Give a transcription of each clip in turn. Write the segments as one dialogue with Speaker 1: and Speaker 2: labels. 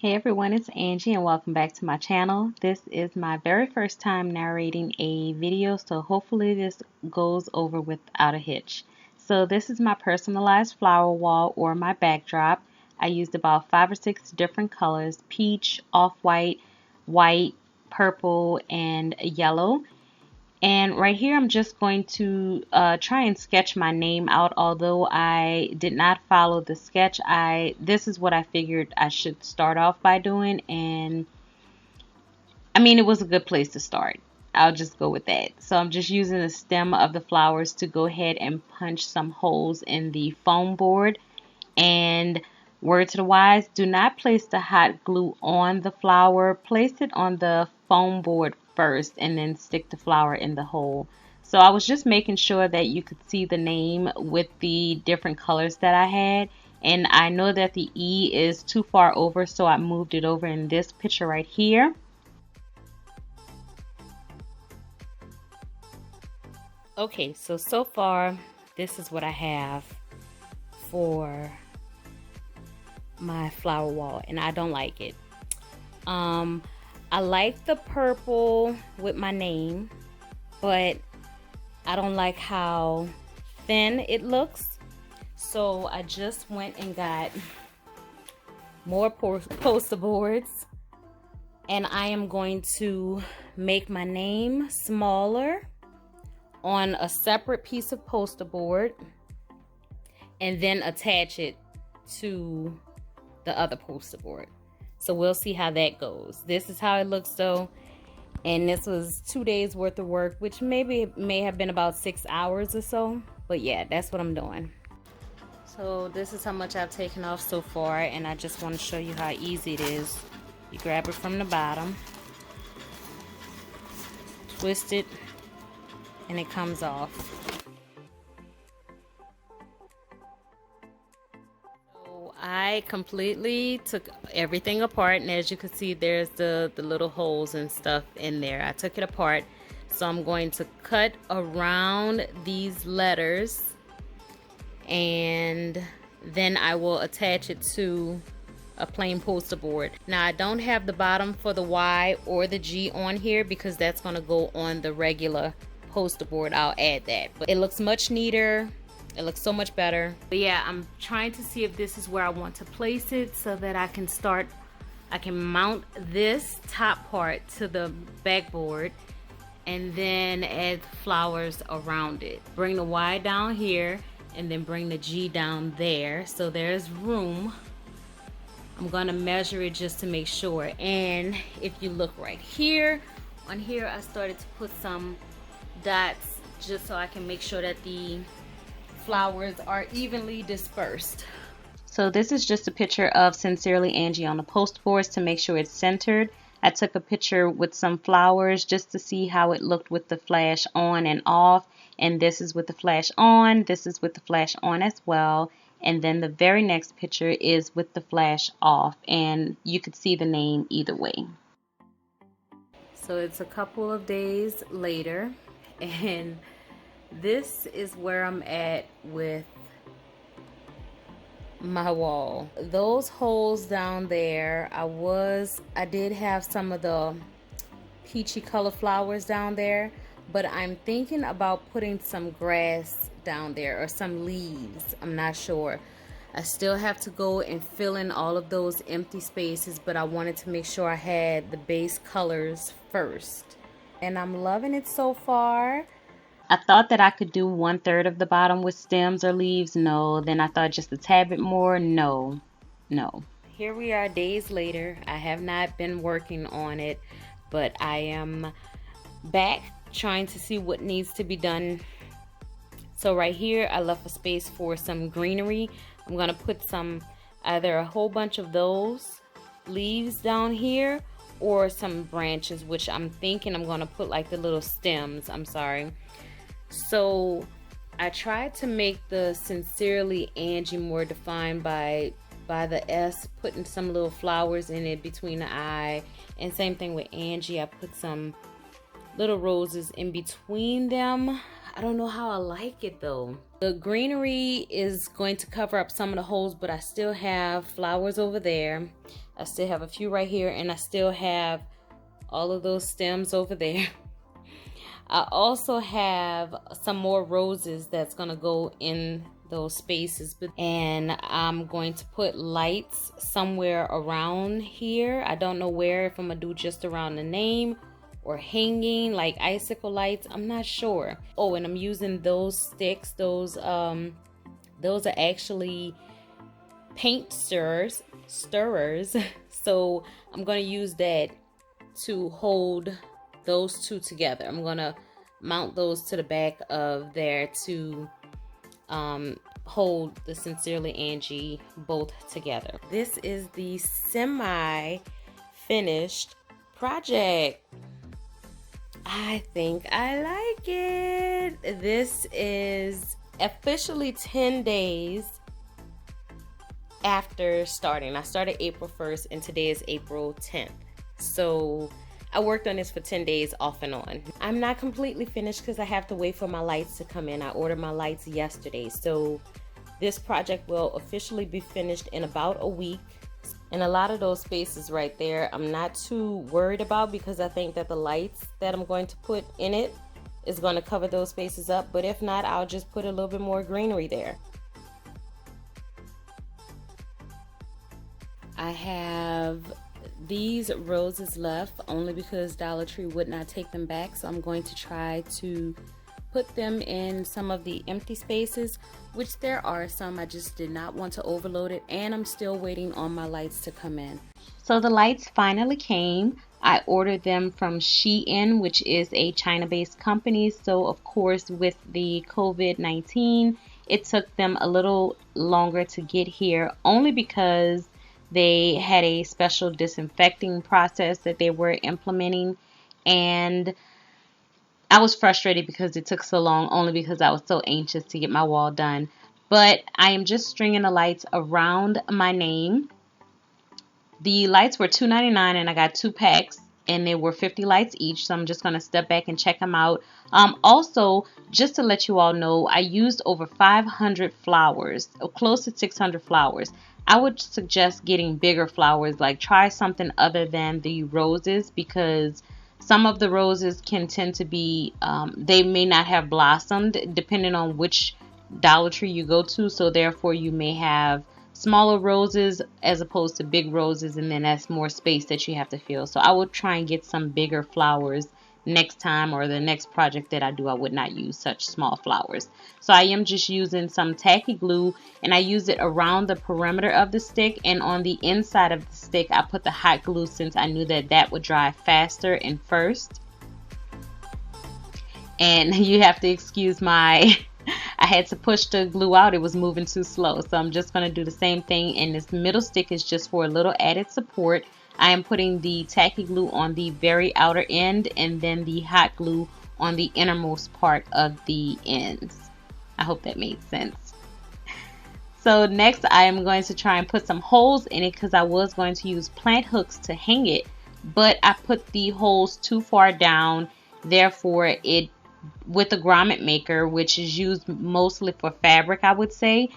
Speaker 1: Hey everyone, it's Angie and welcome back to my channel. This is my very first time narrating a video, so hopefully this goes over without a hitch. So this is my personalized flower wall or my backdrop. I used about 5 or 6 different colors: peach, off-white, white, purple, and yellow. And right here, I'm just going to try and sketch my name out. Although I did not follow the sketch, this is what I figured I should start off by doing. And I mean, it was a good place to start. I'll just go with that. So I'm just using the stem of the flowers to go ahead and punch some holes in the foam board. And word to the wise, do not place the hot glue on the flower. Place it on the foam board first and then stick the flower in the hole. So I was just making sure that you could see the name with the different colors that I had. And I know that the E is too far over, so I moved it over in this picture right here. Okay, so far this is what I have for my flower wall, and I don't like it. I like the purple with my name, but I don't like how thin it looks. So I just went and got more poster boards, and I am going to make my name smaller on a separate piece of poster board and then attach it to the other poster board. So we'll see how that goes. This is how it looks though, and this was 2 days worth of work, which may have been about 6 hours or so, but yeah, that's what I'm doing. So this is how much I've taken off so far, and I just want to show you how easy it is. You grab it from the bottom, twist it, and it comes off. I completely took everything apart, and as you can see, there's the little holes and stuff in there. I took it apart, so I'm going to cut around these letters, and then I will attach it to a plain poster board. Now I don't have the bottom for the Y or the G on here because that's going to go on the regular poster board. I'll add that, but it looks much neater. It looks so much better. But yeah, I'm trying to see if this is where I want to place it so that I can mount this top part to the backboard and then add flowers around it. Bring the Y down here and then bring the G down there, so there's room. I'm gonna measure it just to make sure. And if you look right here, on here I started to put some dots just so I can make sure that the flowers are evenly dispersed. So this is just a picture of Sincerely Angie on the post boards to make sure it's centered. I took a picture with some flowers just to see how it looked with the flash on and off, and this is with the flash on, this is with the flash on as well, and then the very next picture is with the flash off, and you could see the name either way. So it's a couple of days later, and this is where I'm at with my wall. Those holes down there, I did have some of the peachy color flowers down there, but I'm thinking about putting some grass down there or some leaves. I'm not sure. I still have to go and fill in all of those empty spaces, but I wanted to make sure I had the base colors first, and I'm loving it so far. I thought that I could do 1/3 of the bottom with stems or leaves. No. Then I thought just a tad bit more. No. Here we are days later. I have not been working on it, but I am back trying to see what needs to be done. So right here I left a space for some greenery. I'm going to put either a whole bunch of those leaves down here or some branches, which I'm thinking I'm going to put like the little stems. I'm sorry. So I tried to make the Sincerely Angie more defined by the S, putting some little flowers in it between the I, and same thing with Angie. I put some little roses in between them. I don't know how I like it though. The greenery is going to cover up some of the holes, but I still have flowers over there. I still have a few right here, and I still have all of those stems over there. I also have some more roses that's gonna go in those spaces, and I'm going to put lights somewhere around here. I don't know where, if I'm gonna do just around the name or hanging like icicle lights. I'm not sure. Oh, and I'm using those sticks. Those are actually paint stirrers. So I'm gonna use that to hold those two together. I'm gonna mount those to the back of there to hold the Sincerely Angie both together. This is the semi-finished project. I think I like it. This is officially 10 days after starting. I started April 1st and today is April 10th. So I worked on this for 10 days off and on. I'm not completely finished because I have to wait for my lights to come in. I ordered my lights yesterday. So this project will officially be finished in about a week. And a lot of those spaces right there, I'm not too worried about because I think that the lights that I'm going to put in it is going to cover those spaces up. But if not, I'll just put a little bit more greenery there. I have these roses left only because Dollar Tree would not take them back. So I'm going to try to put them in some of the empty spaces, which there are some. I just did not want to overload it, and I'm still waiting on my lights to come in. So the lights finally came. I ordered them from Shein, which is a China-based company. So of course, with the COVID-19, it took them a little longer to get here, only because they had a special disinfecting process that they were implementing, and I was frustrated because it took so long, only because I was so anxious to get my wall done. But I am just stringing the lights around my name. The lights were $2.99 and I got 2 packs, and they were 50 lights each. So I'm just going to step back and check them out. Also, just to let you all know, I used over 500 flowers, close to 600 flowers. I would suggest getting bigger flowers, like try something other than the roses, because some of the roses can tend to be, they may not have blossomed depending on which Dollar Tree you go to. So therefore you may have smaller roses as opposed to big roses, and then that's more space that you have to fill. So I would try and get some bigger flowers next time, or the next project that I do. I would not use such small flowers. So I am just using some tacky glue, and I use it around the perimeter of the stick, and on the inside of the stick I put the hot glue, since I knew that that would dry faster and first. And you have to excuse my I had to push the glue out. It was moving too slow. So I'm just going to do the same thing, and this middle stick is just for a little added support. I am putting the tacky glue on the very outer end, and then the hot glue on the innermost part of the ends. I hope that made sense. So next I am going to try and put some holes in it, because I was going to use plant hooks to hang it, but I put the holes too far down. Therefore, it, with the grommet maker, which is used mostly for fabric, I would say,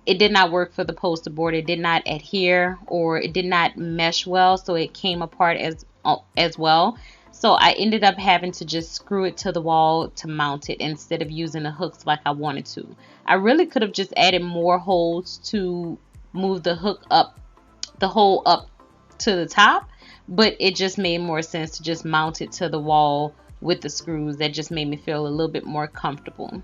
Speaker 1: it did not work for the poster board. It did not adhere, or it did not mesh well, so it came apart as well. So I ended up having to just screw it to the wall to mount it, instead of using the hooks like I wanted to. I really could have just added more holes to move the hook up, the hole up to the top, but it just made more sense to just mount it to the wall with the screws. That just made me feel a little bit more comfortable.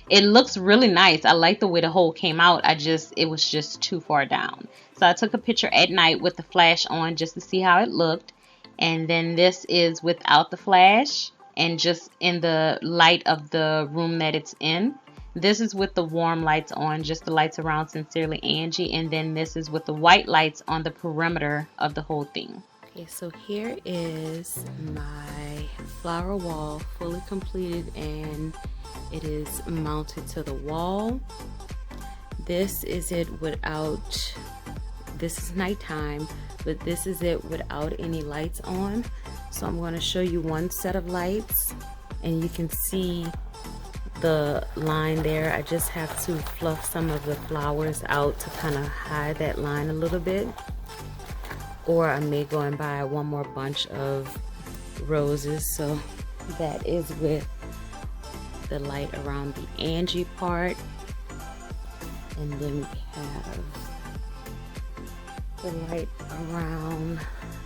Speaker 1: It looks really nice. I like the way the hole came out. It was just too far down. So I took a picture at night with the flash on just to see how it looked. And then this is without the flash and just in the light of the room that it's in. This is with the warm lights on, just the lights around Sincerely Angie. And then this is with the white lights on the perimeter of the whole thing. Okay, so here is my flower wall fully completed, and it is mounted to the wall. This is it without, this is nighttime, but this is it without any lights on. So I'm going to show you one set of lights. and you can see the line there. I just have to fluff some of the flowers out to kind of hide that line a little bit, or I may go and buy one more bunch of roses. So that is with the light around the Angie part, and then we have the light around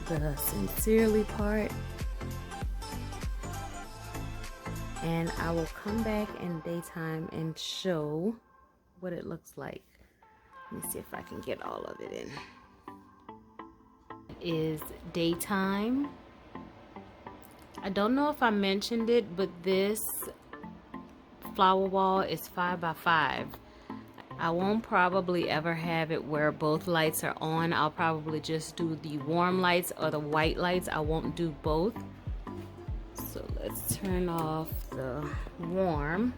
Speaker 1: the Sincerely part. And I will come back in daytime and show what it looks like. Let me see if I can get all of it in. It is daytime. I don't know if I mentioned it, but this flower wall is 5 by 5. I won't probably ever have it where both lights are on. I'll probably just do the warm lights or the white lights. I won't do both. So let's turn off the warm.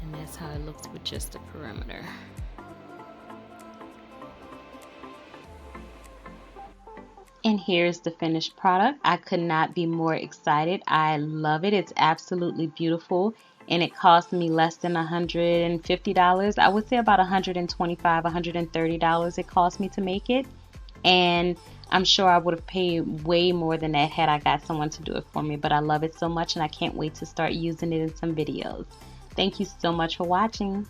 Speaker 1: And that's how it looks with just the perimeter. And here's the finished product. I could not be more excited. I love it. It's absolutely beautiful. And it cost me less than $150. I would say about $125, $130 it cost me to make it. And I'm sure I would have paid way more than that had I got someone to do it for me. But I love it so much, and I can't wait to start using it in some videos. Thank you so much for watching.